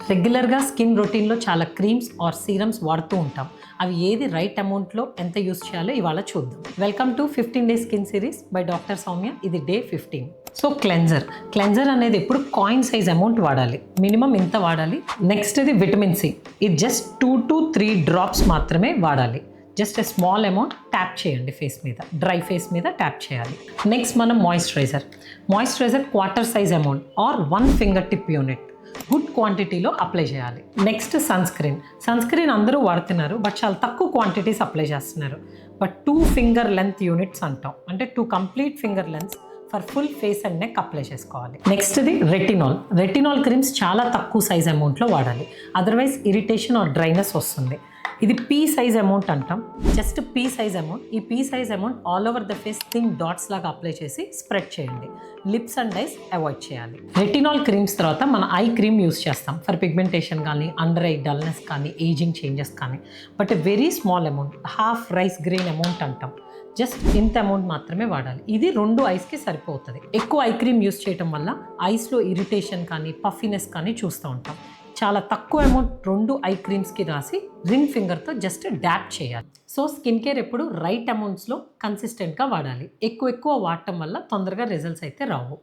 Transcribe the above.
రెగ్యులర్గా స్కిన్ రొటీన్లో చాలా క్రీమ్స్ ఆర్ సీరమ్స్ వాడుతూ ఉంటాం. అవి ఏది రైట్ అమౌంట్లో ఎంత యూస్ చేయాలో ఇవాళ చూద్దాం. Welcome to 15 Day skin series by doctor Soumya. ఇది డే 15. సో క్లెన్జర్ అనేది ఎప్పుడు కాయిన్ సైజ్ అమౌంట్ వాడాలి, మినిమం ఇంత వాడాలి. నెక్స్ట్ ఇది విటమిన్ సి, ఇది జస్ట్ 2 to 3 డ్రాప్స్ మాత్రమే వాడాలి. జస్ట్ స్మాల్ అమౌంట్ ట్యాప్ చేయండి ఫేస్ మీద, డ్రై ఫేస్ మీద ట్యాప్ చేయాలి. నెక్స్ట్ మనం moisturiser quarter size amount are 1 finger tip unit good క్వాంటిటీలో అప్లై చేయాలి. నెక్స్ట్ సన్ స్క్రీన్ అందరూ వాడుతున్నారు, బట్ చాలా తక్కువ క్వాంటిటీస్ అప్లై చేస్తున్నారు. బట్ 2 finger length యూనిట్స్ అంటాం, అంటే 2 complete finger lengths for full face and neck apply చేసుకోవాలి. నెక్స్ట్ది రెటినాల్ క్రీమ్స్ చాలా తక్కువ సైజ్ అమౌంట్లో వాడాలి, అదర్వైజ్ ఇరిటేషన్ ఆర్ డ్రైనెస్ వస్తుంది. ఇది పీ సైజ్ అమౌంట్ అంటాం, జస్ట్ పీ సైజ్ అమౌంట్. ఈ P size amount all over the face thin dots లాగా apply చేసి స్ప్రెడ్ చేయండి. లిప్స్ అండ్ ఐస్ అవాయిడ్ చేయాలి. రెటినాల్ క్రీమ్స్ తర్వాత మన ఐ క్రీమ్ యూస్ చేస్తాం ఫర్ పిగ్మెంటేషన్ కానీ, అండర్ ఐ డల్నెస్ కానీ, ఏజింగ్ చేంజెస్ కానీ. But very small amount, half rice grain amount అంటాం. జస్ట్ ఇంత అమౌంట్ మాత్రమే వాడాలి. ఇది 2 ఐస్కి సరిపోతుంది. ఎక్కువ ఐ క్రీమ్ యూస్ చేయడం వల్ల ఐస్లో ఇరిటేషన్ కానీ, పఫీనెస్ కానీ చూస్తూ ఉంటాం. చాలా తక్కువ అమౌంట్ 2 ఐ క్రీమ్స్కి రాసి రింగ్ ఫింగర్తో జస్ట్ డ్యాప్ చేయాలి. సో స్కిన్ కేర్ ఎప్పుడు రైట్ అమౌంట్స్లో కన్సిస్టెంట్గా వాడాలి. ఎక్కువ వాడటం వల్ల తొందరగా రిజల్ట్స్ అయితే రావు.